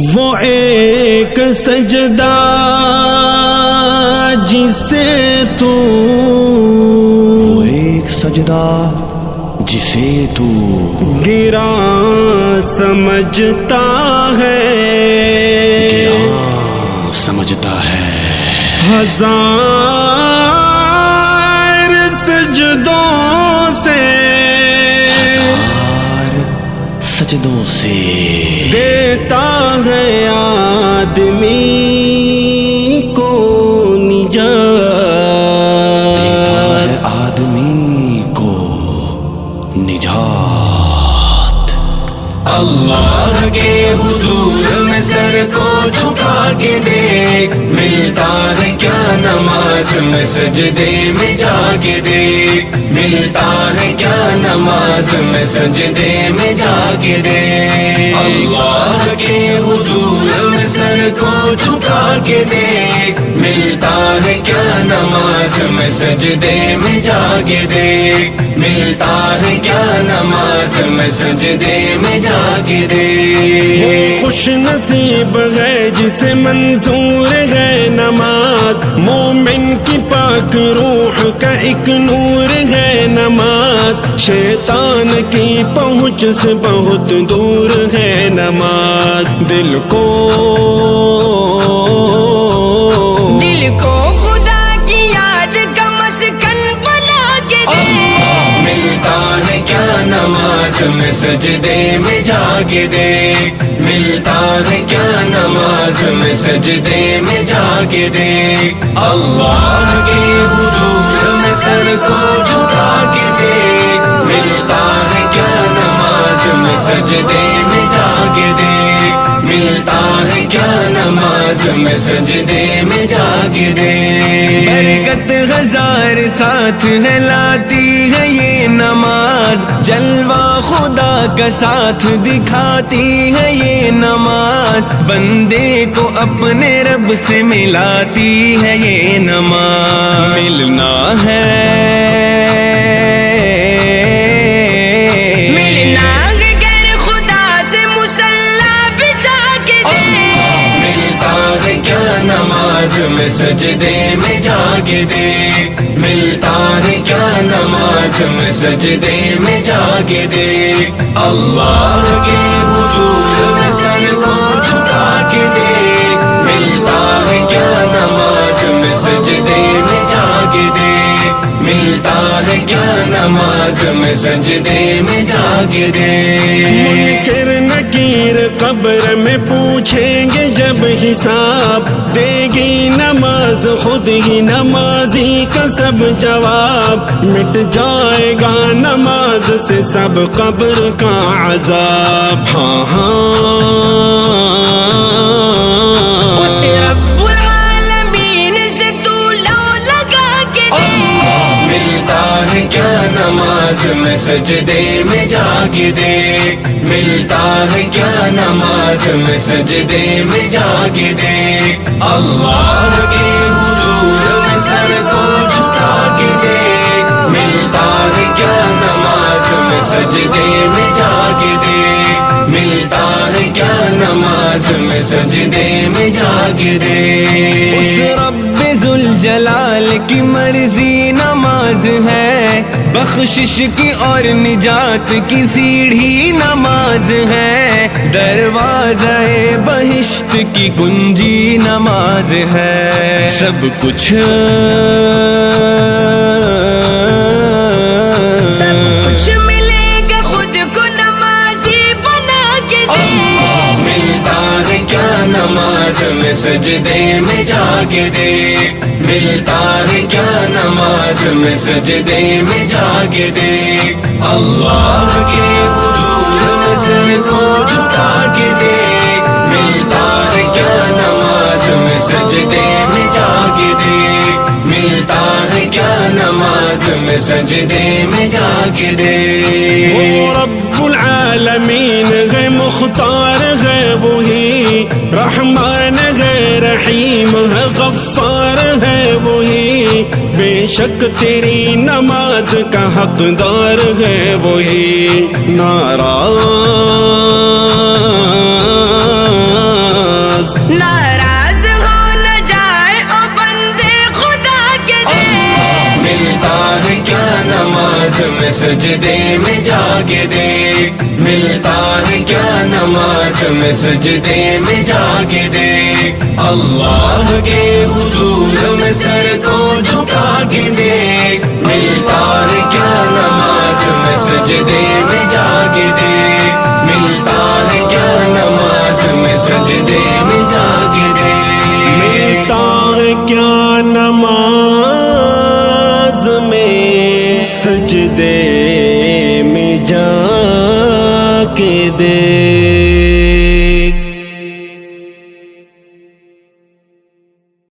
وہ ایک سجدہ جسے تو گرا سمجھتا ہے ہزار سجدوں سے دیتا ہے آدمی کو نجات اللہ کے حضور میں سر کو جھکا کے دیکھ، ملتا ہے کیا نماز میں سجدے میں جا کے دیکھ، ملتا ہے کیا نماز میں سجدے میں جا کے دیکھ، اللہ کے حضور میں سر کو جھکا کے دیکھ، ملتا ہے کیا نماز میں سجدے میں جا کے دیکھ، ملتا ہے کیا نماز میں سجدے میں جا کے دیکھ۔ وہ خوش نصیب ہے جسے منظور ہے نماز، مومن کی پاک روح کا ایک نور ہے نماز، شیطان کی پہنچ سے بہت دور ہے نماز، دل کو خدا کی یاد کا مسکن بنا کے دے، ملتا ہے کیا نماز میں سجدے میں جا کے دیکھ، ملتا ہے کیا نماز میں سجدے میں جا کے دیکھ، اللہ کے حضور میں سر کو جھکا کے دیکھ، ملتا ہے کیا نماز میں سجدے میں جا کے دیکھ، ملتا ہے کیا نماز میں سجدے میں جا کے دیکھ۔ برکت ہزار ساتھ ہے لاتی ہے یہ نماز، جلوہ خدا کا ساتھ دکھاتی ہے یہ نماز، بندے کو اپنے رب سے ملاتی ہے یہ نماز، ملنا ہے نماز میں سجدے میں جا کے دیکھ، ملتا ہے کیا نماز میں سجدے میں جا کے دیکھ، اللہ کے حضور میں سر کو جھکا کے دیکھ، ملتا ہے کیا نماز میں سجدے میں جا کے دیکھ، ملتا ہے کیا نماز میں سجدے میں جا کے دیکھ۔ منکر نکیر قبر میں پوچھیں گے جب حساب، دے گی نماز خود ہی نمازی کا سب جواب، مٹ جائے گا نماز سے سب قبر کا عذاب، ہاں ہاں اس رب العالمین سے تو لو لگا کے دے، ملتا ہے کیا نماز میں سجدے میں جا کے دیکھ، ملتا ہے کیا نماز میں سجدے میں جا کے دیکھ، اللہ کے حضور میں سر کو جھکا کے دیکھ، ملتا ہے کیا نماز میں سجدے میں جا کے دیکھ، ملتا ہے کیا نماز میں سجدے میں جا کے دیکھ۔ اس رب ذوالجلال کی مرضی نماز ہے، بخشش کی اور نجات کی سیڑھی نماز ہے، دروازہ بہشت کی کنجی نماز ہے، سب کچھ ملے گا خود کو نمازی بنا کے دے، ملتا ہے کیا نماز میں سجدے میں جا کے دیکھ، ملتا ہے کیا نماز میں سجدے میں جا کے دیکھ، اللہ کے حضور میں سر کو جھکا کے دیکھ، ملتا ہے کیا نماز میں سجدے میں جا کے دیکھ، ملتا ہے کیا نماز میں سجدے میں جا کے دیکھ۔ وہ رب العالمین ہے، مختار ہے وہی، رحمان ہے، رحیم ہے، غفار ہے وہی، بے شک تیری نماز کا حقدار ہے وہی، ناراض کے دیکھ ملتا ہے کیا نماز میں سجدے میں جا کے دیکھ اللہ کے حضور میں سر کو جھکا کے دیکھ ملتا ہے کیا نماز میں سجدے میں جا کے دیکھ ملتا ہے کیا نماز میں سجدے میں جا کے دیکھ ملتا ہے کیا نماز میں سجدے